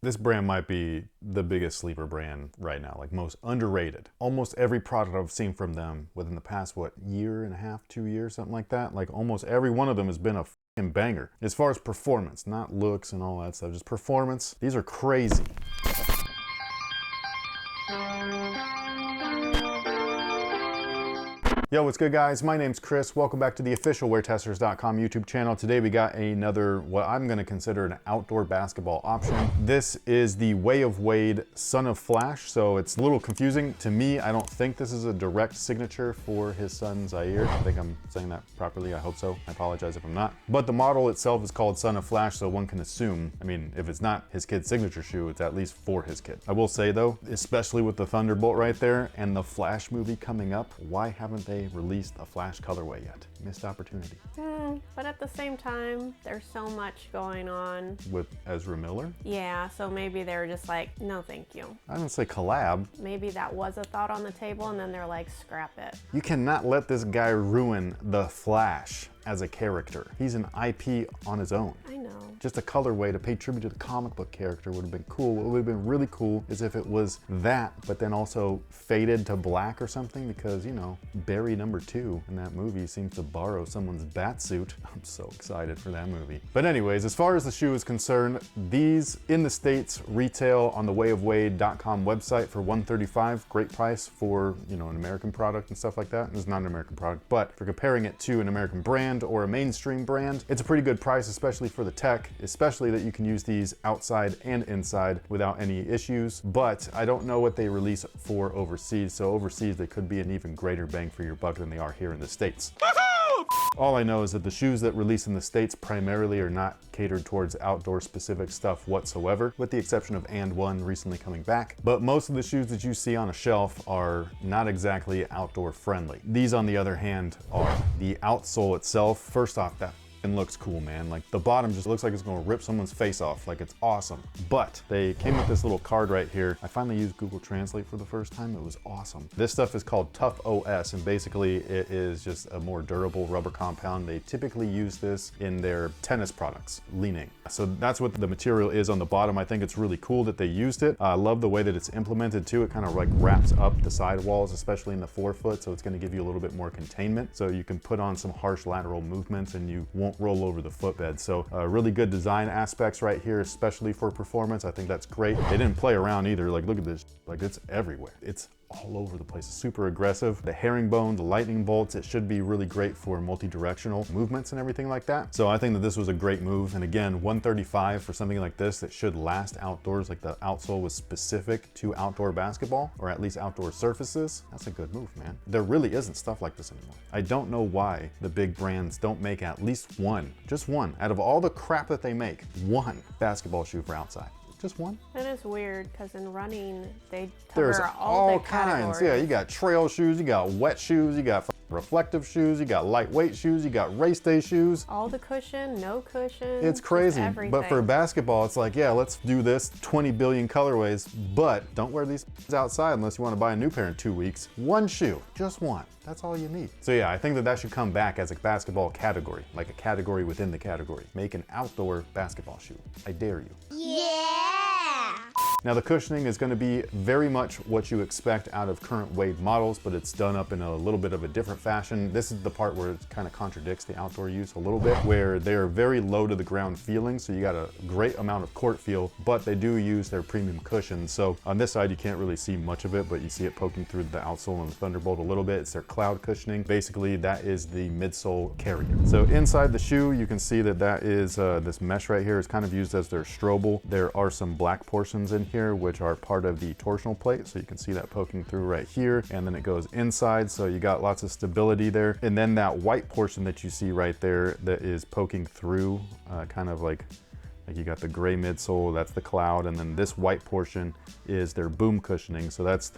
This brand might be the biggest sleeper brand right now, like most underrated. Almost every product I've seen from them within the past, what, year and a half, 2 years, something like that, like almost every one of them has been a fucking banger. As far as performance, not looks and all that stuff, just performance, these are crazy. Yo, what's good guys? My name's Chris. Welcome back to the official WearTesters.com YouTube channel. Today we got another, what I'm gonna consider an outdoor basketball option. This is the Way of Wade Son of Flash, so it's a little confusing. To me, I don't think this is a direct signature for his son Zaire. I think I'm saying that properly, I hope so. I apologize if I'm not. But the model itself is called Son of Flash, so one can assume, I mean, if it's not his kid's signature shoe, it's at least for his kid. I will say though, especially with the Thunderbolt right there and the Flash movie coming up, why haven't they released a Flash colorway yet? Missed opportunity. But at the same time, there's so much going on. With Ezra Miller? Yeah, so maybe they're just like, no thank you. I didn't say collab. Maybe that was a thought on the table and then they're like, scrap it. You cannot let this guy ruin the Flash as a character. He's an IP on his own. I know. Just a colorway to pay tribute to the comic book character would have been cool. What would have been really cool is if it was that, but then also faded to black or something, because, you know, Barry #2 in that movie seems to borrow someone's bat suit. I'm so excited for that movie. But anyways, as far as the shoe is concerned, these in the States retail on the wayofwade.com website for $135. Great price for, you know, an American product and stuff like that. It's not an American product, but for comparing it to an American brand or a mainstream brand, it's a pretty good price, especially for the tech, especially that you can use these outside and inside without any issues. But I don't know what they release for overseas, so overseas they could be an even greater bang for your buck than they are here in the States. All I know is that the shoes that release in the States primarily are not catered towards outdoor specific stuff whatsoever, with the exception of And1 recently coming back. But most of the shoes that you see on a shelf are not exactly outdoor friendly. These, on the other hand, are. The outsole itself, first off, that looks cool, man. Like the bottom just looks like it's gonna rip someone's face off. Like it's awesome. But they came with this little card right here. I finally used Google Translate for the first time. It was awesome. This stuff is called Tough OS, and basically it is just a more durable rubber compound. They typically use this in their tennis products, li-ning. So that's what the material is on the bottom. I think it's really cool that they used it. I love the way that it's implemented too. It kind of like wraps up the sidewalls, especially in the forefoot. So it's gonna give you a little bit more containment. So you can put on some harsh lateral movements and you won't roll over the footbed. So really good design aspects right here, especially for performance. I think that's great. They didn't play around either. Like, look at this, like it's everywhere. It's all over the place. It's super aggressive. The herringbone, the lightning bolts, it should be really great for multi-directional movements and everything like that. So I think that this was a great move. And again, $135 for something like this that should last outdoors. Like the outsole was specific to outdoor basketball, or at least outdoor surfaces. That's a good move, man. There really isn't stuff like this anymore. I don't know why the big brands don't make at least one, just one, out of all the crap that they make, one basketball shoe for outside. Just one? That is weird, because in running, they There's cover all the kinds. categories. Yeah, you got trail shoes, you got wet shoes, you got reflective shoes, you got lightweight shoes, you got race day shoes. All the cushion, no cushion. It's crazy. Everything. But for basketball, it's like, yeah, let's do this 20 billion colorways, but don't wear these outside unless you want to buy a new pair in 2 weeks. One shoe, just one. That's all you need. So yeah, I think that that should come back as a basketball category, like a category within the category. Make an outdoor basketball shoe. I dare you. Yeah! Now the cushioning is going to be very much what you expect out of current Wade models, but it's done up in a little bit of a different fashion. This is the part where it kind of contradicts the outdoor use a little bit, where they're very low to the ground feeling, so you got a great amount of court feel, but they do use their premium cushions. So on this side you can't really see much of it, but you see it poking through the outsole and the Thunderbolt a little bit. It's their cloud cushioning. Basically that is the midsole carrier. So inside the shoe you can see that that is this mesh right here is kind of used as their strobel. There are some black portions in here which are part of the torsional plate, so you can see that poking through right here, and then it goes inside, so you got lots of stability there. And then that white portion that you see right there that is poking through, kind of like you got the gray midsole, that's the cloud, and then this white portion is their boom cushioning. So that's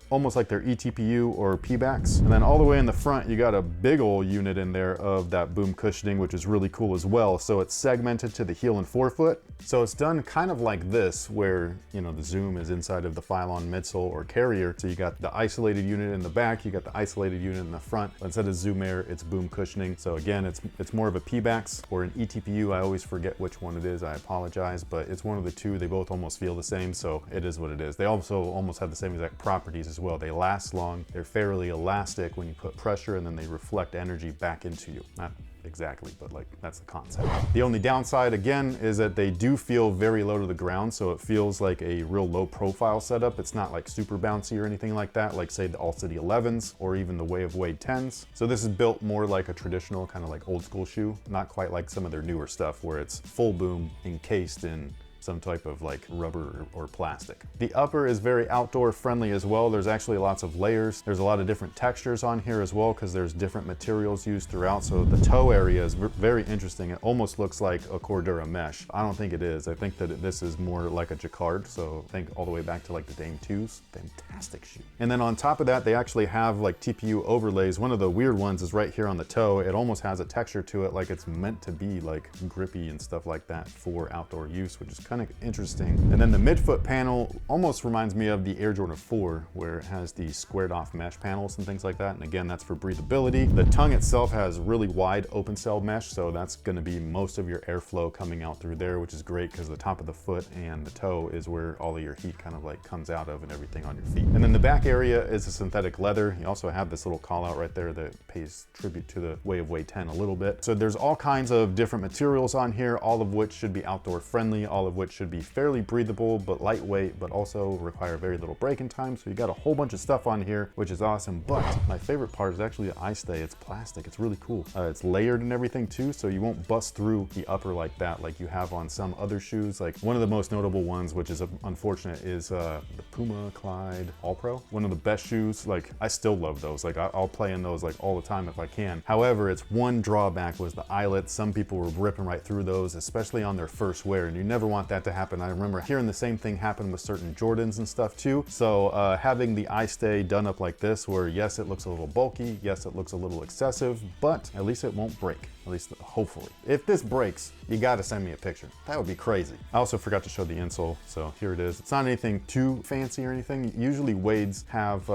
almost like their eTPU or P-backs. And then all the way in the front, you got a big old unit in there of that boom cushioning, which is really cool as well. So it's segmented to the heel and forefoot. So it's done kind of like this, where, you know, the zoom is inside of the Phylon midsole or carrier. So you got the isolated unit in the back, you got the isolated unit in the front. But instead of zoom air, it's boom cushioning. So again, it's more of a P-backs or an eTPU. I always forget which one it is. I apologize, but it's one of the two. They both almost feel the same, so it is what it is. They also almost have the same exact properties as well. They last long, they're fairly elastic when you put pressure, and then they reflect energy back into you. Not exactly, but like that's the concept. The only downside again is that they do feel very low to the ground, so it feels like a real low profile setup. It's not like super bouncy or anything like that, like say the All City 11s or even the Way of Wade 10s. So this is built more like a traditional kind of like old school shoe, not quite like some of their newer stuff where it's full boom encased in some type of like rubber or plastic. The upper is very outdoor friendly as well. There's actually lots of layers. There's a lot of different textures on here as well because there's different materials used throughout. So the toe area is very interesting. It almost looks like a Cordura mesh. I don't think it is. I think that this is more like a jacquard. So think all the way back to like the Dame 2s. Fantastic shoe. And then on top of that, they actually have like TPU overlays. One of the weird ones is right here on the toe. It almost has a texture to it like it's meant to be like grippy and stuff like that for outdoor use, which is kind of interesting. And then the midfoot panel almost reminds me of the Air Jordan 4, where it has the squared off mesh panels and things like that. And again, that's for breathability. The tongue itself has really wide open cell mesh, so that's going to be most of your airflow coming out through there, which is great because the top of the foot and the toe is where all of your heat kind of like comes out of and everything on your feet. And then the back area is a synthetic leather. You also have this little call out right there that pays tribute to the Way of Wade 10 a little bit. So there's all kinds of different materials on here, all of which should be outdoor friendly, all of which should be fairly breathable but lightweight, but also require very little break-in time. So you got a whole bunch of stuff on here, which is awesome. But my favorite part is actually the eye stay. It's plastic. It's really cool. It's layered and everything too, so you won't bust through the upper like that, like you have on some other shoes. Like one of the most notable ones, which is unfortunate, is the Puma Clyde All Pro. One of the best shoes. Like I still love those. Like I'll play in those like all the time if I can. However, its one drawback was the eyelet. Some people were ripping right through those, especially on their first wear, and you never want that to happen. I remember hearing the same thing happen with certain Jordans and stuff too. So having the eye stay done up like this, where yes, it looks a little bulky, yes, it looks a little excessive, but at least it won't break. At least hopefully. If this breaks, you gotta send me a picture. That would be crazy. I also forgot to show the insole, so here it is. It's not anything too fancy or anything. Usually Wades have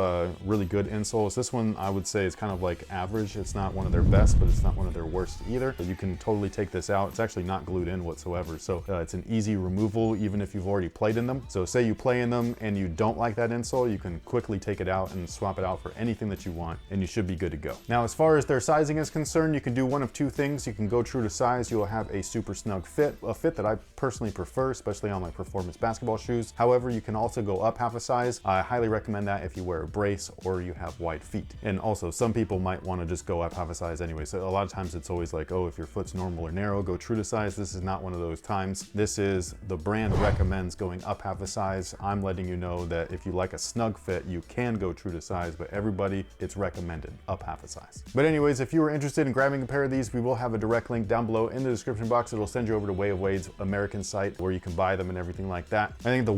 really good insoles. This one I would say is kind of like average. It's not one of their best, but it's not one of their worst either. So you can totally take this out. It's actually not glued in whatsoever. So it's an easy removal even if you've already played in them. So say you play in them and you don't like that insole, you can quickly take it out and swap it out for anything that you want, and you should be good to go. Now, as far as their sizing is concerned, you can do one of two things. You can go true to size. You'll have a super snug fit, a fit that I personally prefer, especially on my performance basketball shoes. However, you can also go up half a size. I highly recommend that if you wear a brace or you have wide feet. And also, some people might want to just go up half a size anyway. So a lot of times it's always like, oh, if your foot's normal or narrow, go true to size. This is not one of those times. This is the brand recommends going up half a size. I'm letting you know that if you like a snug fit, you can go true to size, but everybody, it's recommended up half a size. But anyways, if you are interested in grabbing a pair of these, we will have a direct link down below in the description box. It'll send you over to Way of Wade's American site where you can buy them and everything like that. I think the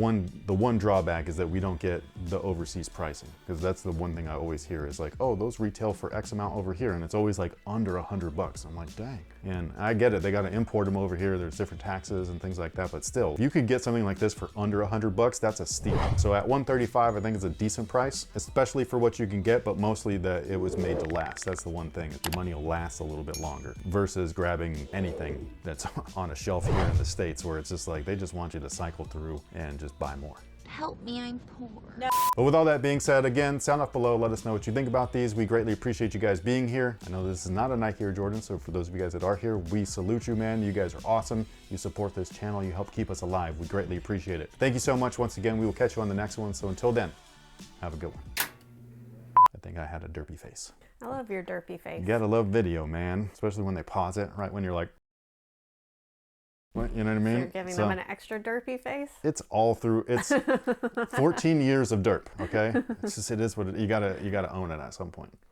one drawback is that we don't get the overseas pricing, because that's the one thing I always hear is like, oh, those retail for X amount over here, and it's always like under $100. I'm like, dang. And I get it, they got to import them over here. There's different taxes and things like that, but still, if you could get something like this for under $100, that's a steal. So at $135, I think it's a decent price, especially for what you can get, but mostly that it was made to last. That's the one thing. Your money will last a little bit longer versus grabbing anything that's on a shelf here in the States where it's just like, they just want you to cycle through and just buy more. Help me, I'm poor. No. But with all that being said, again, sound off below. Let us know what you think about these. We greatly appreciate you guys being here. I know this is not a Nike Air Jordan, so for those of you guys that are here, we salute you, man. You guys are awesome. You support this channel. You help keep us alive. We greatly appreciate it. Thank you so much once again. We will catch you on the next one. So until then, have a good one. I think I had a derpy face. I love your derpy face. You gotta love video, man. Especially when they pause it, right when you're like, what, you know what I mean? So you're giving them an extra derpy face? It's all through, it's 14 years of derp, okay? It's just, it is what it, you gotta own it at some point.